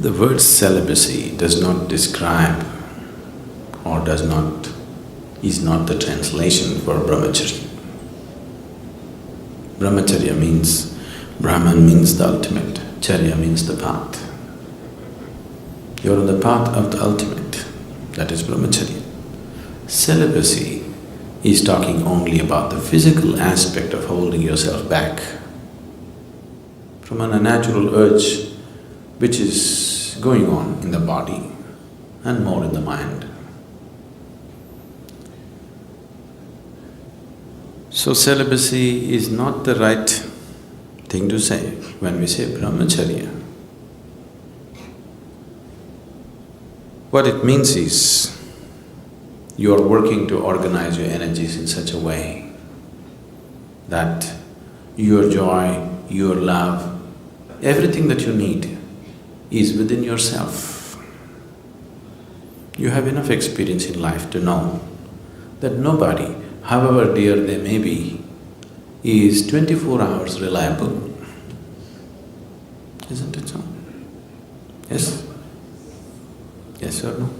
The word celibacy does not describe or is not the translation for brahmacharya. Brahmacharya means, Brahman means the ultimate, charya means the path. You're on the path of the ultimate, that is brahmacharya. Celibacy is talking only about the physical aspect of holding yourself back from an unnatural urge which is going on in the body and more in the mind. So celibacy is not the right thing to say when we say brahmacharya. What it means is, you are working to organize your energies in such a way that your joy, your love, everything that you need is within yourself. You have enough experience in life to know that nobody, however dear they may be, is 24 hours reliable. Isn't it so? Yes? Yes or no?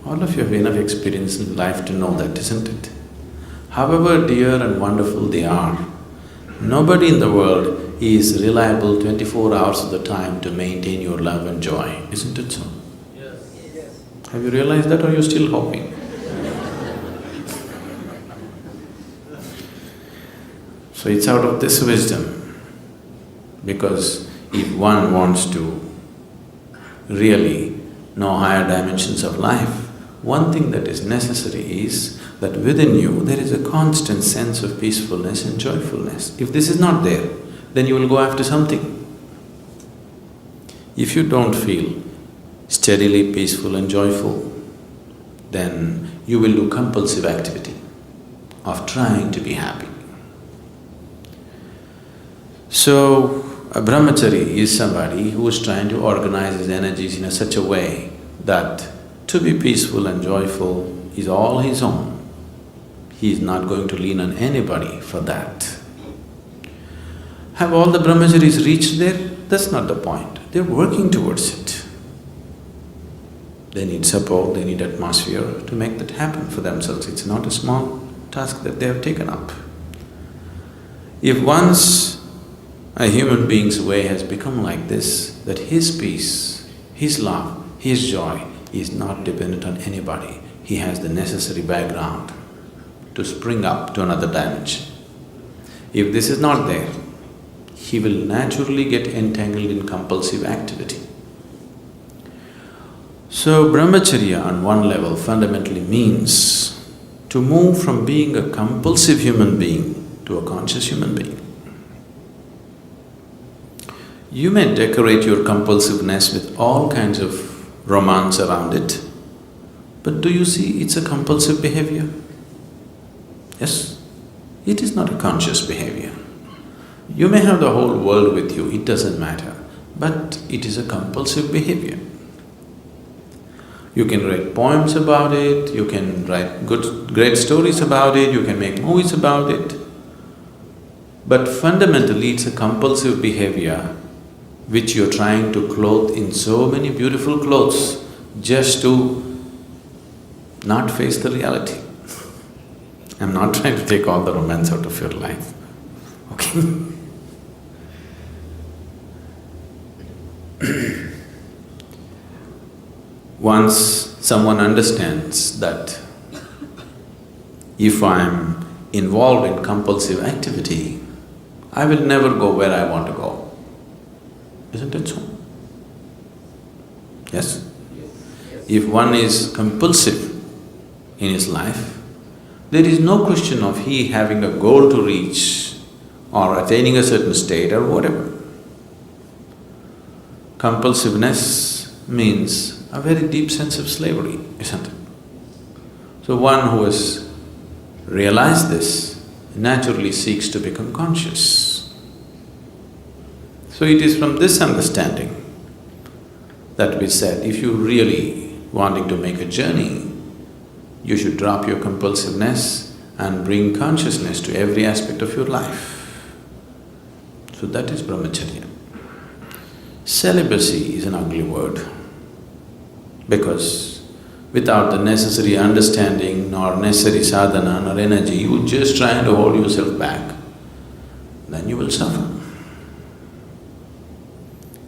All of you have enough experience in life to know that, isn't it? However dear and wonderful they are, nobody in the world is reliable 24 hours of the time to maintain your love and joy, isn't it so? Yes. Have you realized that, or you're still hoping? So it's out of this wisdom, because if one wants to really know higher dimensions of life, one thing that is necessary is that within you there is a constant sense of peacefulness and joyfulness. If this is not there, then you will go after something. If you don't feel steadily peaceful and joyful, then you will do compulsive activity of trying to be happy. So, a brahmachari is somebody who is trying to organize his energies in such a way that to be peaceful and joyful is all his own. He is not going to lean on anybody for that. Have all the brahmacharis reached there? That's not the point. They're working towards it. They need support, they need atmosphere to make that happen for themselves. It's not a small task that they have taken up. If once a human being's way has become like this, that his peace, his love, his joy is not dependent on anybody, he has the necessary background to spring up to another dimension. If this is not there, he will naturally get entangled in compulsive activity. So brahmacharya on one level fundamentally means to move from being a compulsive human being to a conscious human being. You may decorate your compulsiveness with all kinds of romance around it, but do you see it's a compulsive behavior? Yes? It is not a conscious behavior. You may have the whole world with you, it doesn't matter, but it is a compulsive behavior. You can write poems about it, you can write great stories about it, you can make movies about it, but fundamentally it's a compulsive behavior which you're trying to clothe in so many beautiful clothes just to not face the reality. I'm not trying to take all the romance out of your life, okay? Once someone understands that if I'm involved in compulsive activity, I will never go where I want to go. Isn't it so? Yes? If one is compulsive in his life, there is no question of he having a goal to reach or attaining a certain state or whatever. Compulsiveness means a very deep sense of slavery, isn't it? So one who has realized this naturally seeks to become conscious. So it is from this understanding that we said, if you really wanting to make a journey, you should drop your compulsiveness and bring consciousness to every aspect of your life. So that is brahmacharya. Celibacy is an ugly word because without the necessary understanding nor necessary sadhana nor energy, you just trying to hold yourself back, then you will suffer.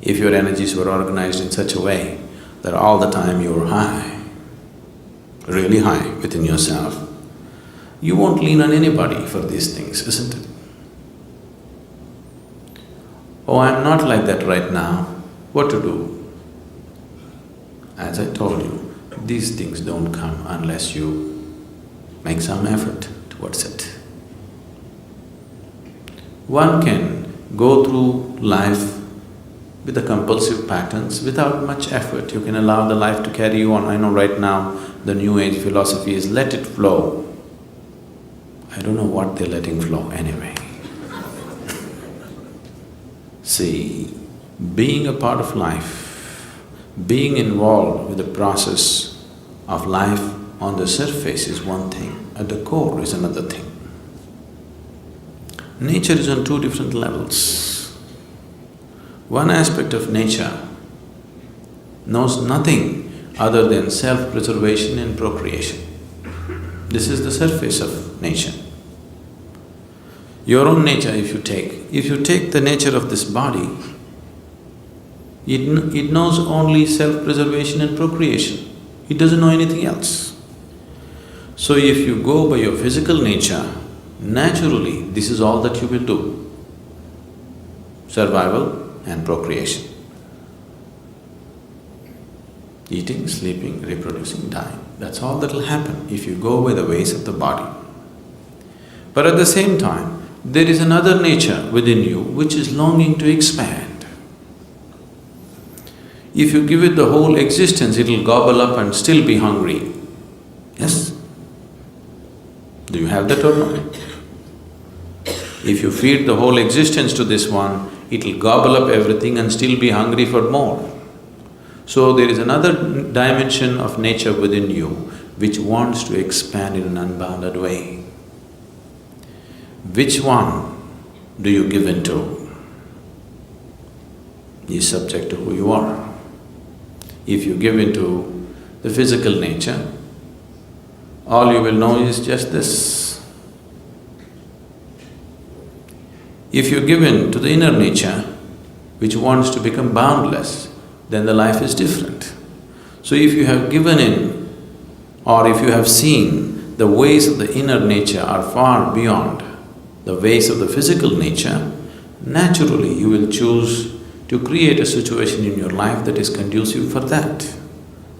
If your energies were organized in such a way that all the time you're high, really high within yourself, you won't lean on anybody for these things, isn't it? Oh, I'm not like that right now, what to do? As I told you, these things don't come unless you make some effort towards it. One can go through life with the compulsive patterns without much effort. You can allow the life to carry you on. I know right now the new age philosophy is let it flow. I don't know what they're letting flow anyway. See, being a part of life, being involved with the process of life on the surface is one thing, at the core is another thing. Nature is on two different levels. One aspect of nature knows nothing other than self-preservation and procreation. This is the surface of nature. Your own nature if you take the nature of this body, it knows only self-preservation and procreation. It doesn't know anything else. So if you go by your physical nature, naturally this is all that you will do. Survival and procreation. Eating, sleeping, reproducing, dying. That's all that will happen if you go by the ways of the body. But at the same time, there is another nature within you which is longing to expand. If you give it the whole existence, it'll gobble up and still be hungry. Yes? Do you have that or not? If you feed the whole existence to this one, it'll gobble up everything and still be hungry for more. So there is another dimension of nature within you which wants to expand in an unbounded way. Which one do you give into is subject to who you are. If you give into the physical nature, all you will know is just this. If you give in to the inner nature, which wants to become boundless, then the life is different. So if you have given in, or if you have seen the ways of the inner nature are far beyond the ways of the physical nature, naturally you will choose to create a situation in your life that is conducive for that.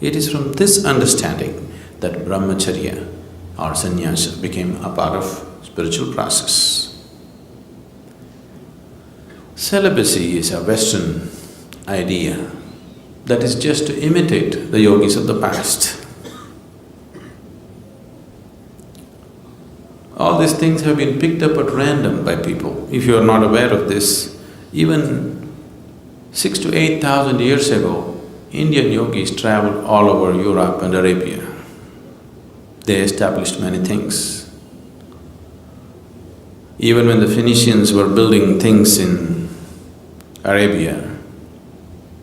It is from this understanding that brahmacharya or sannyasa became a part of spiritual process. Celibacy is a Western idea that is just to imitate the yogis of the past. All these things have been picked up at random by people. If you are not aware of this, even 6,000 to 8,000 years ago, Indian yogis traveled all over Europe and Arabia. They established many things. Even when the Phoenicians were building things in Arabia,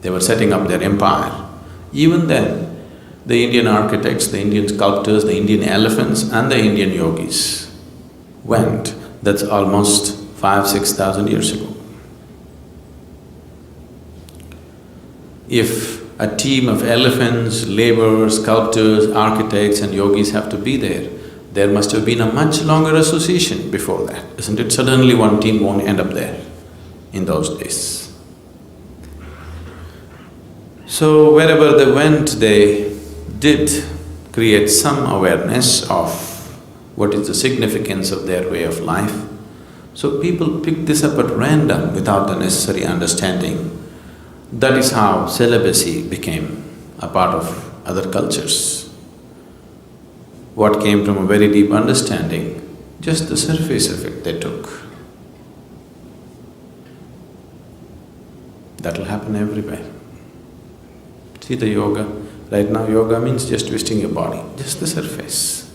they were setting up their empire. Even then, the Indian architects, the Indian sculptors, the Indian elephants and the Indian yogis went. That's almost 5,000–6,000 years ago. If a team of elephants, laborers, sculptors, architects and yogis have to be there, there must have been a much longer association before that, isn't it? Suddenly one team won't end up there in those days. So wherever they went, they did create some awareness of what is the significance of their way of life. So people picked this up at random without the necessary understanding. That is how celibacy became a part of other cultures. What came from a very deep understanding, just the surface of it they took. That'll happen everywhere. See the yoga, right now yoga means just twisting your body, just the surface.